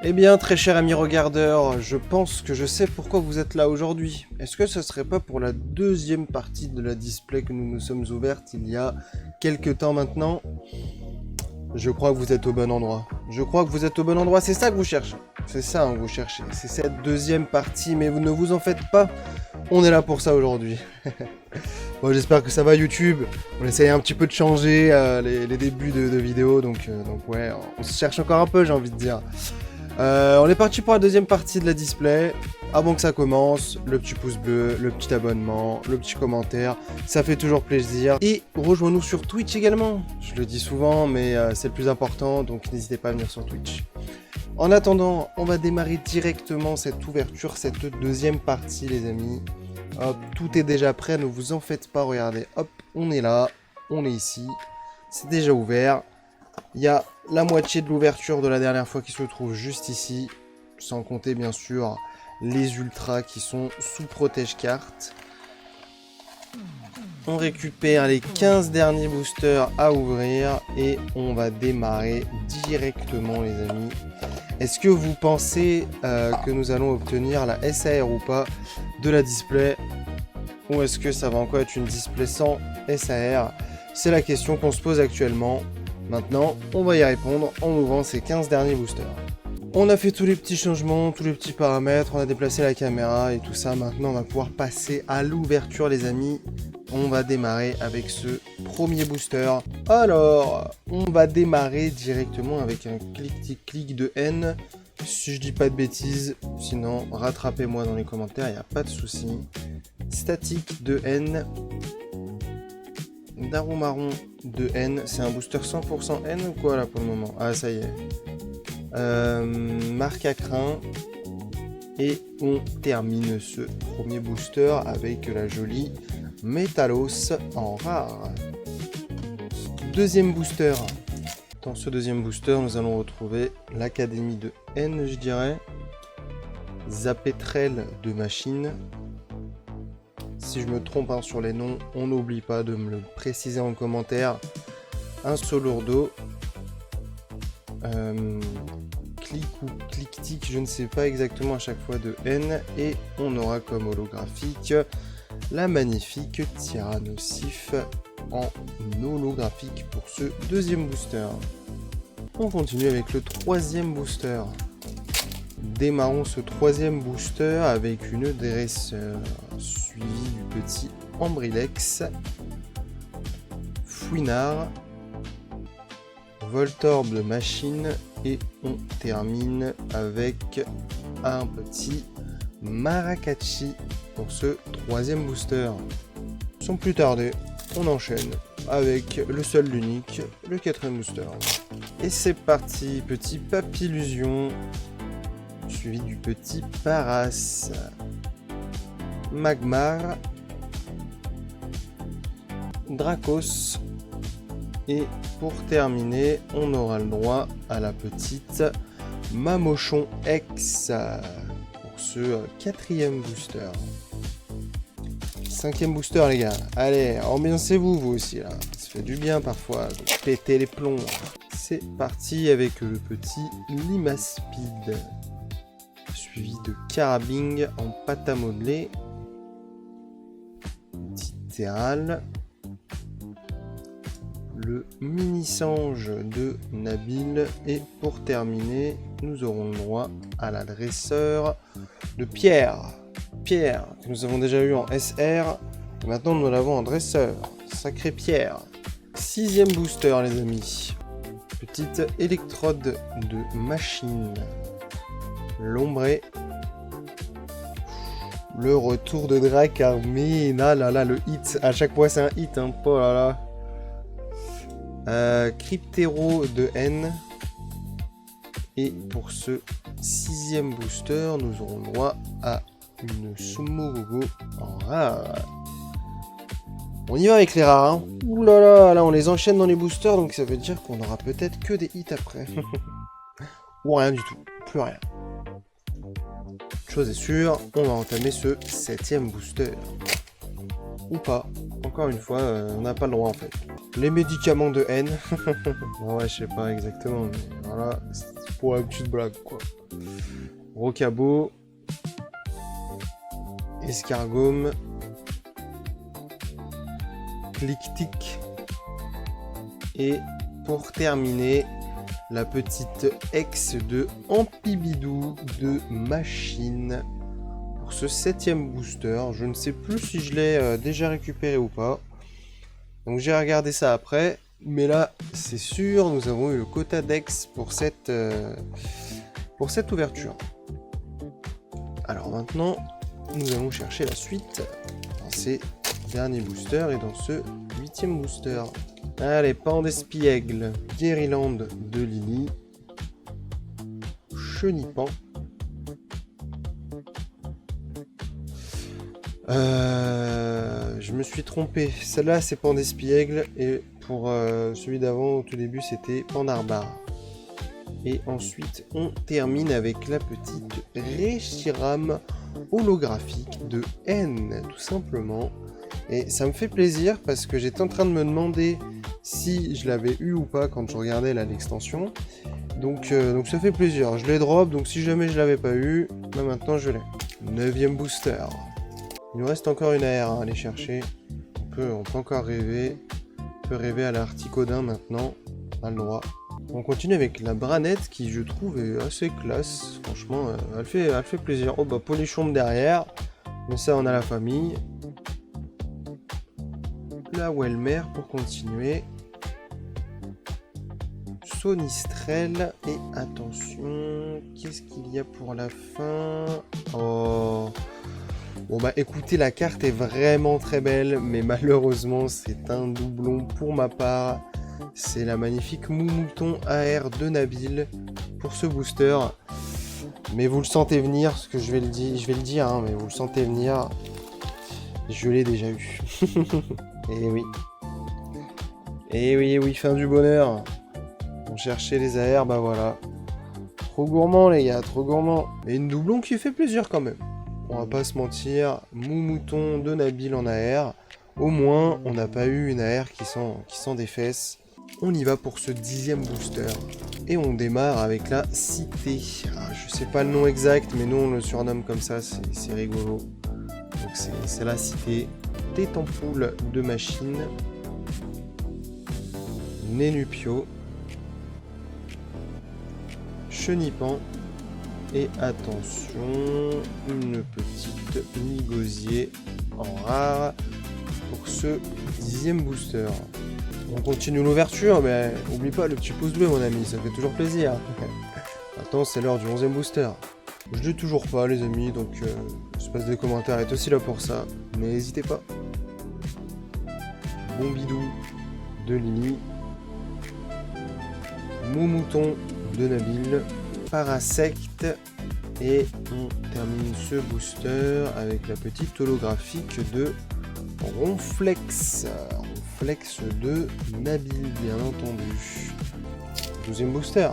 Eh bien, très cher ami regardeur, je pense que je sais pourquoi vous êtes là aujourd'hui. Est-ce que ce serait pas pour la deuxième partie de la display que nous nous sommes ouvertes il y a quelques temps maintenant? Je crois que vous êtes au bon endroit. Je crois que vous êtes au bon endroit, c'est ça que vous cherchez. C'est ça que vous cherchez, c'est cette deuxième partie, mais vous ne vous en faites pas. On est là pour ça aujourd'hui. Bon, j'espère que ça va YouTube. On essaye un petit peu de changer les débuts de vidéos, donc ouais, on se cherche encore un peu, j'ai envie de dire. On est parti pour la deuxième partie de la display. Avant que ça commence, le petit pouce bleu, le petit abonnement, le petit commentaire, ça fait toujours plaisir. Et rejoins-nous sur Twitch également. Je le dis souvent, mais c'est le plus important, donc n'hésitez pas à venir sur Twitch. En attendant, on va démarrer directement cette ouverture, cette deuxième partie, les amis. Hop, tout est déjà prêt, ne vous en faites pas, regardez. Hop, on est là, on est ici. C'est déjà ouvert. Il y a la moitié de l'ouverture de la dernière fois qui se trouve juste ici. Sans compter, bien sûr, les ultras qui sont sous protège-carte. On récupère les 15 derniers boosters à ouvrir et on va démarrer directement, les amis. Est-ce que vous pensez que nous allons obtenir la SAR ou pas de la display? Ou est-ce que ça va encore être une display sans SAR? C'est la question qu'on se pose actuellement. Maintenant, on va y répondre en ouvrant ces 15 derniers boosters. On a fait tous les petits changements, tous les petits paramètres, on a déplacé la caméra et tout ça. Maintenant, on va pouvoir passer à l'ouverture, les amis. On va démarrer avec ce premier booster. Alors, on va démarrer directement avec un clic de N. Si je dis pas de bêtises, sinon rattrapez-moi dans les commentaires, il n'y a pas de souci. Statique de N. Darumarron de N. C'est un booster 100% N ou quoi là pour le moment? Ah, ça y est. Marque à crin. Et on termine ce premier booster avec la jolie Métalos en rare. Deuxième booster. Dans ce deuxième booster, nous allons retrouver l'Académie de N, je dirais. Zapetrel de machine. Si je me trompe sur les noms, on n'oublie pas de me le préciser en commentaire. Un Solurdo. Clic ou clic-tic, je ne sais pas exactement à chaque fois de N. Et on aura comme holographique la magnifique Tyrannosif en holographique pour ce deuxième booster. On continue avec le troisième booster. Démarrons ce troisième booster avec une dresseur, suivie du petit Ambrilex, Fouinard, Voltorb de machine et on termine avec un petit Maracatchi pour ce troisième booster. Sans plus tarder, on enchaîne avec le seul l'unique, le quatrième booster. Et c'est parti, petit Papillusion, suivi du petit Paras, Magmar, Dracos, et pour terminer, on aura le droit à la petite Mamochon X pour ce quatrième booster. Cinquième booster, les gars. Allez, ambiancez-vous, vous aussi, là. Ça fait du bien, parfois, de péter les plombs. C'est parti avec le petit Limaspide, suivi de Carabing en pâte à modeler. Petit Terral. Le mini-sange de Nabil. Et pour terminer, nous aurons le droit à la dresseur de Pierre. Pierre, que nous avons déjà eu en SR. Et maintenant, nous l'avons en dresseur. Sacré Pierre. Sixième booster, les amis. Petite électrode de machine. Lombré. Le retour de Dracarmine. Ah là là, le hit. À chaque fois, c'est un hit. Hein. Oh là là. Cryptero de N. Et pour ce sixième booster, nous aurons le droit à une Sumogogo en rare. On y va avec les rares. Hein. Ouh là là, là on les enchaîne dans les boosters, donc ça veut dire qu'on aura peut-être que des hits après. Ou rien du tout, plus rien. Chose est sûre, on va entamer ce septième booster. Ou pas. Encore une fois, on n'a pas le droit en fait. Les médicaments de N. Ouais, je sais pas exactement, mais voilà. pour la petite blague, quoi. Rocabo. Escargome. Clic-tic. Et pour terminer, la petite ex de Ampibidou de Machine. Pour ce 7ème booster, je ne sais plus si je l'ai déjà récupéré ou pas. Donc j'ai regardé ça après. Mais là, c'est sûr, nous avons eu le quota d'ex pour cette ouverture. Alors maintenant, nous allons chercher la suite dans ces derniers boosters et dans ce 8ème booster. Allez, Pan d'Espiègle, Guériland de Lily, Chenipan. Je me suis trompé. Celle-là, c'est Pan d'Espiègle et pour celui d'avant, au tout début, c'était Pandarbare. Et ensuite, on termine avec la petite Reshiram holographique de N, tout simplement. Et ça me fait plaisir parce que j'étais en train de me demander si je l'avais eu ou pas quand je regardais là l'extension. Donc ça fait plaisir. Je l'ai drop, donc si jamais je l'avais pas eu, bah maintenant je l'ai. 9ème booster. Il nous reste encore une AR à aller chercher. On peut encore rêver. On peut rêver à l'Articodin maintenant. On a le droit. On continue avec la Branette qui je trouve est assez classe. Franchement, elle fait plaisir. Oh bah Polichombe derrière. Mais ça on a la famille. La Welmer pour continuer. Sonistrel. Et attention, qu'est-ce qu'il y a pour la fin? Oh. Bon bah écoutez, la carte est vraiment très belle, mais malheureusement c'est un doublon pour ma part. C'est la magnifique Moumouton AR de Nabil pour ce booster. Mais vous le sentez venir, ce que je vais le dire, hein, mais vous le sentez venir. Je l'ai déjà eu. Et oui. Et oui, fin du bonheur. On cherchait les AR, bah voilà. Trop gourmand les gars, trop gourmand. Et une doublon qui fait plaisir quand même. On va pas se mentir, Moumouton de Nabil en AR. Au moins, on n'a pas eu une AR qui sent des fesses. On y va pour ce 10ème booster. Et on démarre avec la Cité. Ah, je sais pas le nom exact, mais nous on le surnomme comme ça, c'est rigolo. Donc c'est la Cité. Tête en poule de Machine. Nénupio. Chenipan. Et attention, une petite Nigosier en rare pour ce 10ème booster. On continue l'ouverture, mais oublie pas le petit pouce bleu mon ami, ça fait toujours plaisir. Maintenant c'est l'heure du 11ème booster. Je l'ai toujours pas les amis, donc l'espace des commentaires est aussi là pour ça. Mais n'hésitez pas. Bombidou de Lily. Moumouton de Nabil. Parasect. Et on termine ce booster avec la petite holographique de Ronflex. Ronflex de Nabil, bien entendu. 12ème booster.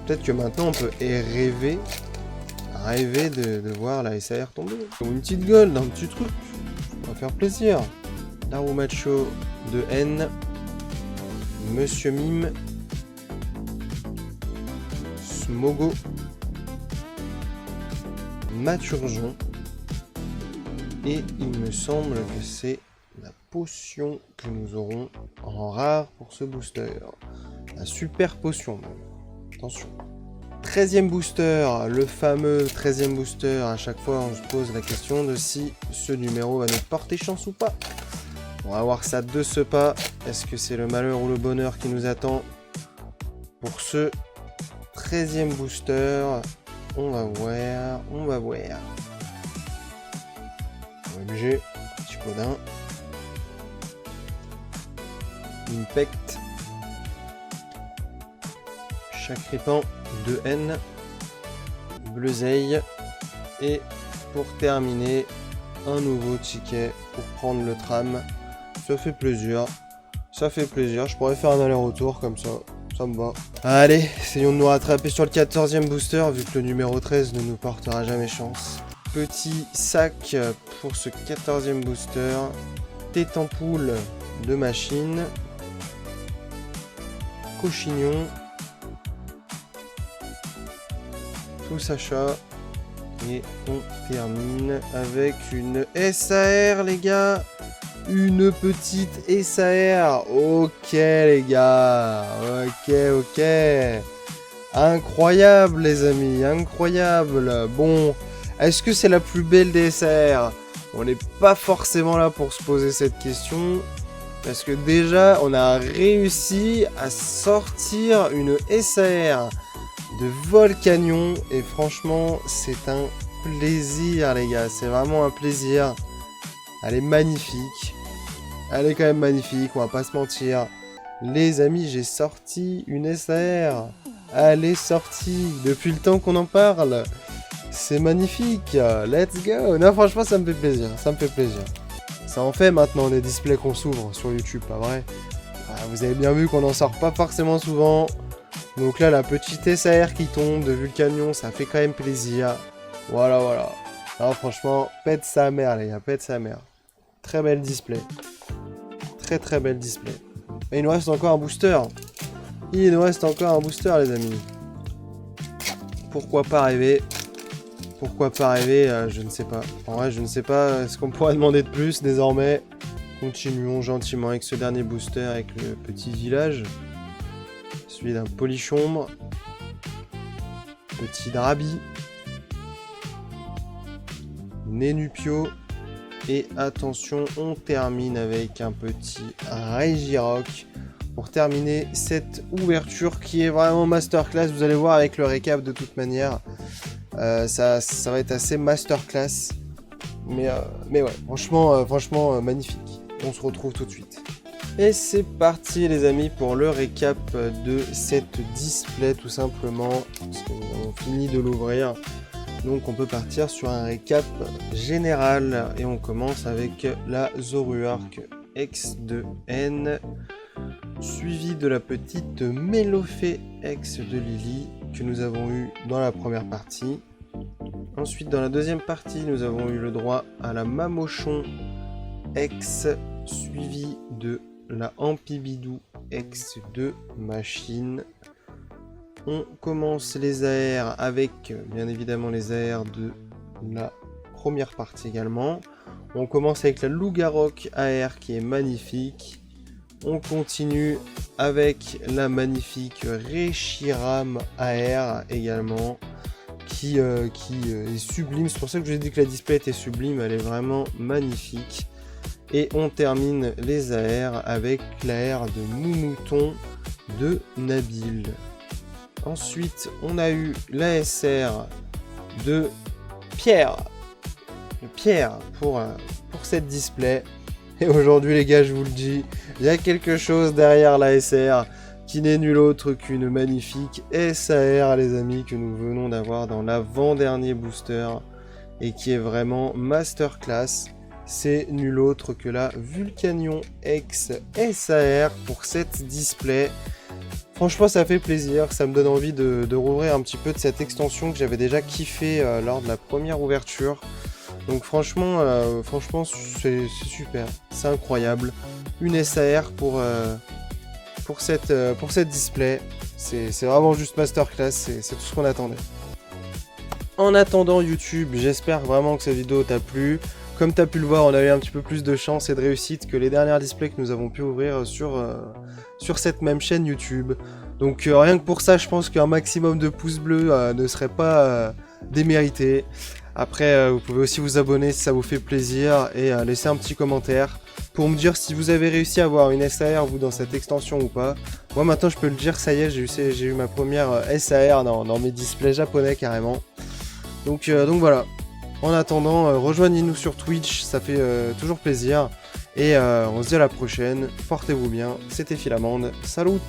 Peut-être que maintenant on peut rêver de voir la SAR tomber. Comme une petite gold, un petit truc. Ça va faire plaisir. Darumacho de N. Monsieur Mime. Smogo. Maturgeon. Et il me semble que c'est la potion que nous aurons en rare pour ce booster. La super potion même. Attention. 13ème booster, le fameux 13ème booster. À chaque fois on se pose la question de si ce numéro va nous porter chance ou pas. On va voir ça de ce pas. Est-ce que c'est le malheur ou le bonheur qui nous attend pour ce 13ème booster? On va voir, on va voir. OMG, petit codin. Impact. Chacripan de N. Bleuzeille. Et pour terminer, un nouveau ticket pour prendre le tram. Ça fait plaisir. Ça fait plaisir. Je pourrais faire un aller-retour comme ça. Ça me va. Allez, essayons de nous rattraper sur le 14ème booster, vu que le numéro 13 ne nous portera jamais chance. Petit sac pour ce 14ème booster. Tête en poule de Machine. Cochignon. tous achats. Et on termine avec une SAR, les gars. Une petite SAR. Ok, les gars. Ok. Incroyable, les amis. Incroyable. Bon, est-ce que c'est la plus belle des SAR? On n'est pas forcément là pour se poser cette question. Parce que déjà, on a réussi à sortir une SAR de Volcanion. Et franchement, c'est un plaisir, les gars. C'est vraiment un plaisir. Elle est magnifique. Elle est quand même magnifique, on va pas se mentir. Les amis, j'ai sorti une SAR. Elle est sortie depuis le temps qu'on en parle. C'est magnifique. Let's go. Non, franchement, ça me fait plaisir. Ça me fait plaisir. Ça en fait maintenant des displays qu'on s'ouvre sur YouTube, pas vrai? Vous avez bien vu qu'on n'en sort pas forcément souvent. Donc là, la petite SAR qui tombe de Vulcanion, ça fait quand même plaisir. Voilà. Alors franchement, pète sa mère, les gars, pète sa mère. Très belle display. Très belle display. Et il nous reste encore un booster. Les amis. Pourquoi pas rêver? Je ne sais pas. En vrai, je ne sais pas ce qu'on pourrait demander de plus désormais. Continuons gentiment avec ce dernier booster, avec le petit village. Celui d'un Polichombre. Petit Drabi. Nénupio. Et attention, on termine avec un petit Regirock pour terminer cette ouverture qui est vraiment masterclass. Vous allez voir avec le récap de toute manière. Ça va être assez masterclass. Mais ouais, franchement magnifique. On se retrouve tout de suite. Et c'est parti les amis pour le récap de cette display tout simplement. Parce que nous avons fini de l'ouvrir. Donc on peut partir sur un récap général et on commence avec la Zoroark X2N suivi de la petite Melofée X de Lily que nous avons eu dans la première partie. Ensuite dans la deuxième partie nous avons eu le droit à la Mamochon X suivi de la Ampibidou X de Machine. On commence les AR avec, bien évidemment, les AR de la première partie également. On commence avec la Lougarok AR qui est magnifique. On continue avec la magnifique Reshiram AR également, qui est sublime. C'est pour ça que je vous ai dit que la display était sublime, elle est vraiment magnifique. Et on termine les AR avec la AR de Moumouton de Nabil. Ensuite, on a eu la SR de Pierre. Pour cette display. Et aujourd'hui, les gars, je vous le dis, il y a quelque chose derrière la SR qui n'est nul autre qu'une magnifique SAR, les amis, que nous venons d'avoir dans l'avant-dernier booster et qui est vraiment masterclass. C'est nul autre que la Vulcanion X SAR pour cette display. Franchement, ça fait plaisir, ça me donne envie de rouvrir un petit peu de cette extension que j'avais déjà kiffé lors de la première ouverture. Donc franchement c'est super, c'est incroyable. Une SAR pour cette display, c'est vraiment juste masterclass, c'est tout ce qu'on attendait. En attendant YouTube, j'espère vraiment que cette vidéo t'a plu. Comme tu as pu le voir, on a eu un petit peu plus de chance et de réussite que les dernières displays que nous avons pu ouvrir sur cette même chaîne YouTube. Donc rien que pour ça, je pense qu'un maximum de pouces bleus ne serait pas démérité. Après, vous pouvez aussi vous abonner si ça vous fait plaisir et laisser un petit commentaire pour me dire si vous avez réussi à avoir une SAR vous dans cette extension ou pas. Moi maintenant je peux le dire, ça y est, j'ai eu ma première SAR dans mes displays japonais carrément. Donc voilà. En attendant, rejoignez-nous sur Twitch, ça fait toujours plaisir. Et on se dit à la prochaine, portez-vous bien, c'était Philamande, salut!